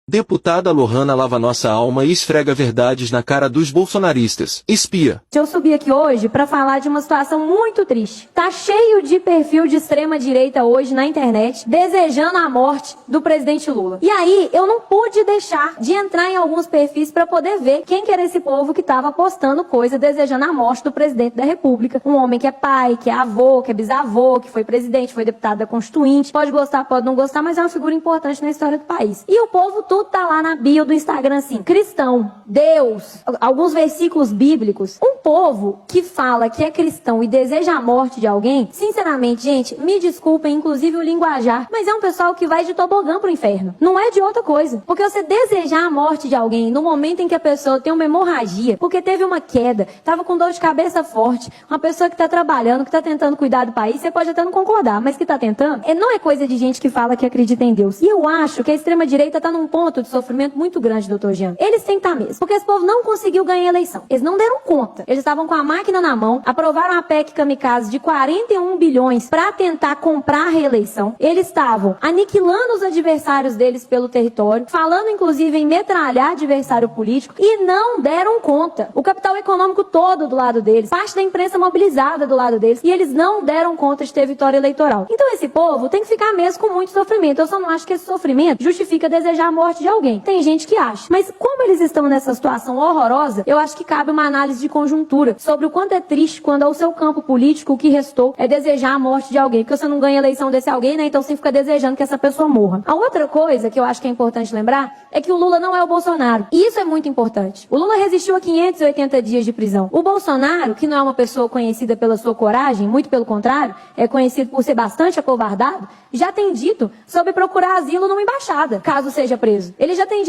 Deputada Lohana lava nossa alma e esfrega verdades na cara dos bolsonaristas. Espia. Eu subi aqui hoje para falar de uma situação muito triste. Tá cheio de perfil de extrema direita hoje na internet, desejando a morte do presidente Lula. E aí, eu não pude deixar de entrar em alguns perfis para poder ver quem que era esse povo que tava postando coisa desejando a morte do presidente da República. Um homem que é pai, que é avô, que é bisavô, que foi presidente, foi deputado da Constituinte. Pode gostar, pode não gostar, mas é uma figura importante na história do país. E o povo tudo tá lá na bio do Instagram assim, cristão, Deus, alguns versículos bíblicos. Um povo que fala que é cristão e deseja a morte de alguém, sinceramente, gente, me desculpem, inclusive o linguajar, mas é um pessoal que vai de tobogã pro inferno. Não é de outra coisa. Porque você desejar a morte de alguém no momento em que a pessoa tem uma hemorragia, porque teve uma queda, tava com dor de cabeça forte, uma pessoa que tá trabalhando, que tá tentando cuidar do país, você pode até não concordar, mas que tá tentando, não é coisa de gente que fala que acredita em Deus. E eu acho que a extrema-direita tá num ponto de sofrimento muito grande, doutor Jean. Eles têm que estar mesmo, porque esse povo não conseguiu ganhar a eleição. Eles não deram conta. Eles estavam com a máquina na mão, aprovaram a PEC kamikaze de 41 bilhões para tentar comprar a reeleição. Eles estavam aniquilando os adversários deles pelo território, falando inclusive em metralhar adversário político e não deram conta. O capital econômico todo do lado deles, parte da imprensa mobilizada do lado deles, e eles não deram conta de ter vitória eleitoral. Então esse povo tem que ficar mesmo com muito sofrimento. Eu só não acho que esse sofrimento justifica desejar a morte de alguém. Tem gente que acha. Mas como eles estão nessa situação horrorosa, eu acho que cabe uma análise de conjuntura sobre o quanto é triste quando ao seu campo político o que restou é desejar a morte de alguém. Porque você não ganha a eleição desse alguém, né? Então você fica desejando que essa pessoa morra. A outra coisa que eu acho que é importante lembrar é que o Lula não é o Bolsonaro. E isso é muito importante. O Lula resistiu a 580 dias de prisão. O Bolsonaro, que não é uma pessoa conhecida pela sua coragem, muito pelo contrário, é conhecido por ser bastante acovardado, já tem dito sobre procurar asilo numa embaixada, caso seja preso. Ele já tem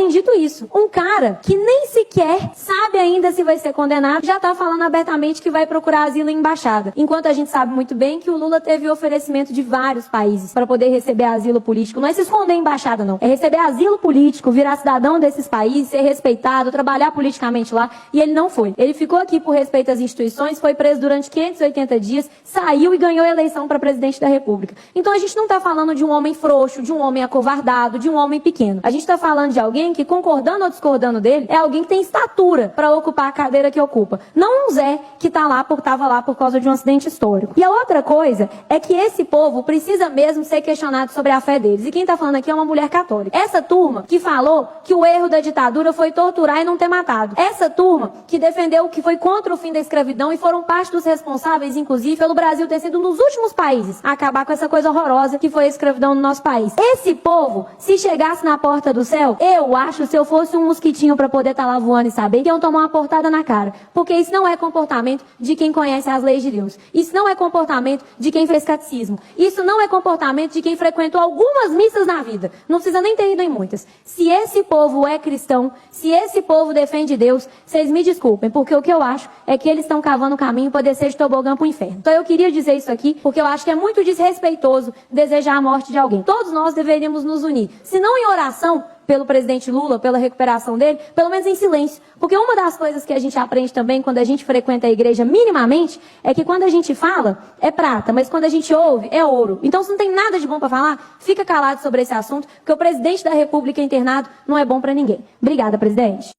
dito isso. Um cara que nem sequer sabe ainda se vai ser condenado, já tá falando abertamente que vai procurar asilo em embaixada. Enquanto a gente sabe muito bem que o Lula teve oferecimento de vários países para poder receber asilo político. Não é se esconder em embaixada, não. É receber asilo político, virar cidadão desses países, ser respeitado, trabalhar politicamente lá. E ele não foi. Ele ficou aqui por respeito às instituições, foi preso durante 580 dias, saiu e ganhou a eleição para presidente da República. Então a gente não tá falando de um homem frouxo, de um homem acovardado, de um homem pequeno. A gente tá falando de alguém que, concordando ou discordando dele, é alguém que tem estatura para ocupar a cadeira que ocupa. Não um Zé que tava lá por causa de um acidente histórico. E a outra coisa é que esse povo precisa mesmo ser questionado sobre a fé deles. E quem tá falando aqui é uma mulher católica. Essa turma que falou que o erro da ditadura foi torturar e não ter matado. Essa turma que defendeu que foi contra o fim da escravidão e foram parte dos responsáveis, inclusive, pelo Brasil ter sido um dos últimos países a acabar com essa coisa horrorosa que foi a escravidão no nosso país. Esse povo, se chegasse na porta do céu, eu acho, se eu fosse um mosquitinho para poder estar lá voando e saber, que iam tomar uma portada na cara. Porque isso não é comportamento de quem conhece as leis de Deus. Isso não é comportamento de quem fez catecismo. Isso não é comportamento de quem frequentou algumas missas na vida. Não precisa nem ter ido em muitas. Se esse povo é cristão, se esse povo defende Deus, vocês me desculpem, porque o que eu acho é que eles estão cavando o caminho para descer de tobogã pro inferno. Então eu queria dizer isso aqui, porque eu acho que é muito desrespeitoso desejar a morte de alguém. Todos nós deveríamos nos unir. Se não em oração pelo presidente Lula, pela recuperação dele, pelo menos em silêncio. Porque uma das coisas que a gente aprende também quando a gente frequenta a igreja minimamente é que quando a gente fala, é prata, mas quando a gente ouve, é ouro. Então se não tem nada de bom para falar, fica calado sobre esse assunto, porque o presidente da República internado não é bom para ninguém. Obrigada, presidente.